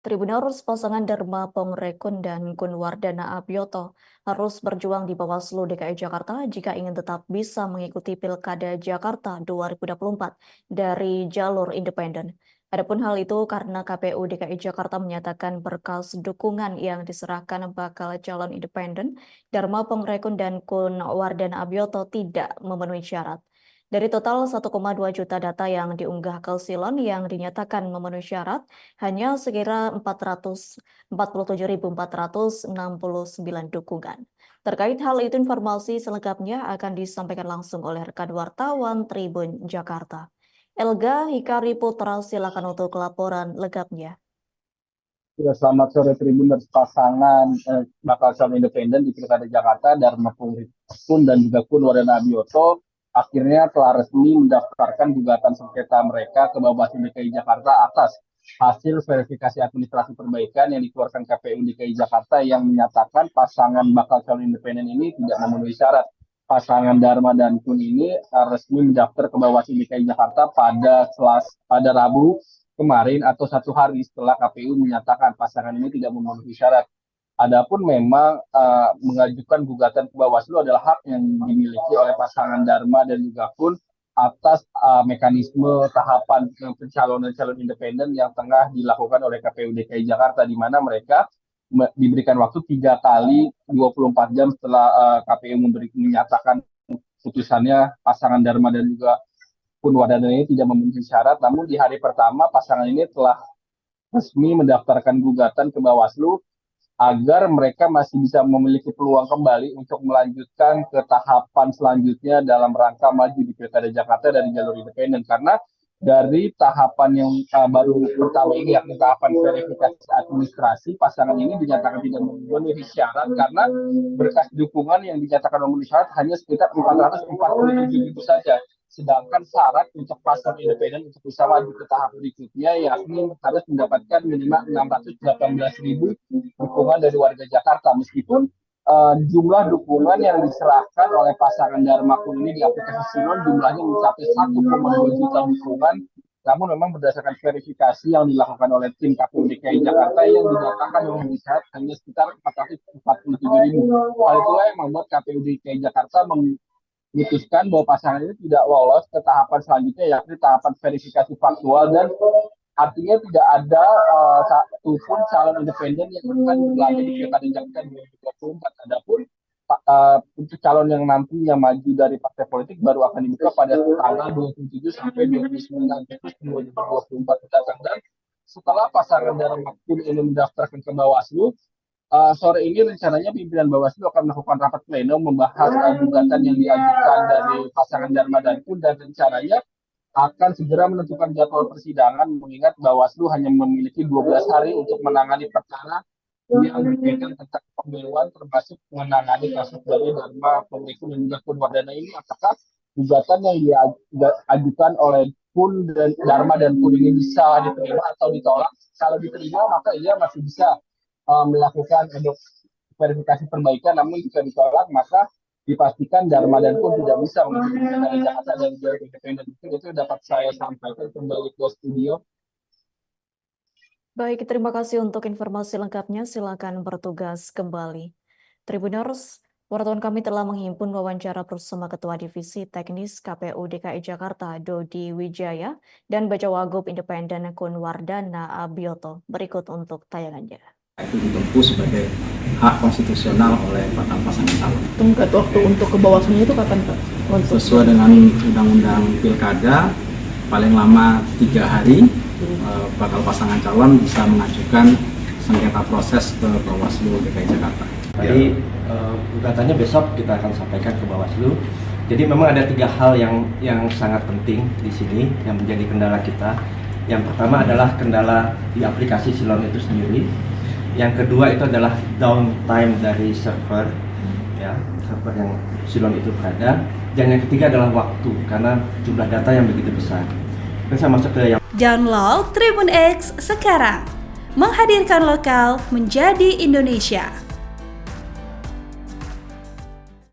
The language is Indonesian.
Tribunarus pasangan Dharma Pongrekun dan Kunwardana Abioto harus berjuang di Bawaslu DKI Jakarta jika ingin tetap bisa mengikuti Pilkada Jakarta 2024 dari jalur independen. Adapun hal itu karena KPU DKI Jakarta menyatakan berkas dukungan yang diserahkan bakal calon independen Dharma Pongrekun dan Kunwardana Abioto tidak memenuhi syarat. Dari total 1,2 juta data yang diunggah ke Silon yang dinyatakan memenuhi syarat, hanya sekira 447.469 dukungan. Terkait hal itu, informasi selengkapnya akan disampaikan langsung oleh rekan wartawan Tribun Jakarta. Elga Hikari Putra, silakan untuk laporan lengkapnya. Ya, selamat sore Tribuners. Pasangan bakal calon independen di Pilkada Jakarta, Dharma Pongrekun dan juga Kunwardana Abioto akhirnya telah resmi mendaftarkan gugatan sengketa mereka ke Bawaslu DKI Jakarta atas hasil verifikasi administrasi perbaikan yang dikeluarkan KPU DKI Jakarta yang menyatakan pasangan bakal calon independen ini tidak memenuhi syarat. Pasangan Dharma dan Kun ini resmi mendaftar ke Bawaslu DKI Jakarta pada Rabu kemarin atau satu hari setelah KPU menyatakan pasangan ini tidak memenuhi syarat. Adapun memang mengajukan gugatan ke Bawaslu adalah hak yang dimiliki oleh pasangan Dharma dan juga Kun atas mekanisme tahapan pencalonan calon independen yang tengah dilakukan oleh KPU DKI Jakarta, di mana mereka diberikan waktu 3 kali 24 jam setelah KPU menyatakan putusannya pasangan Dharma dan juga Kunwardana ini tidak memenuhi syarat. Namun di hari pertama pasangan ini telah resmi mendaftarkan gugatan ke Bawaslu agar mereka masih bisa memiliki peluang kembali untuk melanjutkan ke tahapan selanjutnya dalam rangka maju di Pilkada Jakarta dari jalur independen. Karena dari tahapan yang baru pertama ini, yakni tahapan verifikasi administrasi, pasangan ini dinyatakan tidak memenuhi syarat karena berkas dukungan yang dinyatakan memenuhi syarat hanya sekitar 447.000 saja. Sedangkan syarat untuk pasangan independen untuk bisa maju ke tahap berikutnya yakni harus mendapatkan minimal 618.000 dukungan dari warga Jakarta. Meskipun jumlah dukungan yang diserahkan oleh pasangan Dharma Kun ini di aplikasi Silon jumlahnya mencapai 1,2 juta dukungan, namun memang berdasarkan verifikasi yang dilakukan oleh tim KPU DKI Jakarta yang dinyatakan memenuhi syarat hanya sekitar 447.000. Hal itulah yang membuat KPU DKI Jakarta memutuskan bahwa pasangan ini tidak lolos ke tahapan selanjutnya, yakni tahapan verifikasi faktual, dan artinya tidak ada satupun calon independen yang akan berlaga di Pilkada Jakarta 2024. Adapun untuk calon yang nantinya maju dari partai politik baru akan dibuka pada tanggal 27 sampai 29 Agustus 2024 mendatang. Dan setelah pasangan Dharma Kun ini mendaftarkan ke Bawaslu, sore ini rencananya pimpinan Bawaslu akan melakukan rapat pleno membahas gugatan yang diajukan dari pasangan Dharma dan Kun, dan rencananya akan segera menentukan jadwal persidangan, mengingat Bawaslu hanya memiliki 12 hari untuk menangani perkara yang berkaitan tentang pemiluan, termasuk menangani kasus dari Dharma Pongrekun dan juga Kunwardana ini. Apakah gugatan yang diajukan oleh Kun dan Dharma dan Kun ini bisa diterima atau ditolak? Kalau diterima maka ia masih bisa melakukan verifikasi perbaikan, namun jika ditolak maka dipastikan Dharma dan Kun tidak bisa mengikuti dari Jakarta dan jalur independen. Itu dapat saya sampaikan. Kembali ke studio. Baik, terima kasih untuk informasi lengkapnya. Silakan bertugas kembali. Tribuners, wartawan kami telah menghimpun wawancara bersama Ketua Divisi Teknis KPU DKI Jakarta, Dodi Wijaya, dan Bacawagub Independen Kunwardana Abioto. Berikut untuk tayangannya. Itu ditempuh sebagai hak konstitusional oleh pasangan calon. Tenggat waktu untuk ke Bawaslu itu kapan, Pak? Sesuai dengan Undang-Undang Pilkada, paling lama 3 hari bakal pasangan calon bisa mengajukan sengketa proses ke Bawaslu DKI Jakarta. Jadi gugatannya besok kita akan sampaikan ke Bawaslu. Jadi memang ada 3 hal yang sangat penting di sini yang menjadi kendala kita. Yang pertama adalah kendala di aplikasi Silon itu sendiri. Yang kedua itu adalah downtime dari server, ya, server yang Silon itu berada. Dan yang ketiga adalah waktu, karena jumlah data yang begitu besar. Dan saya masuk ke yang Download Tribun X sekarang, menghadirkan lokal menjadi Indonesia.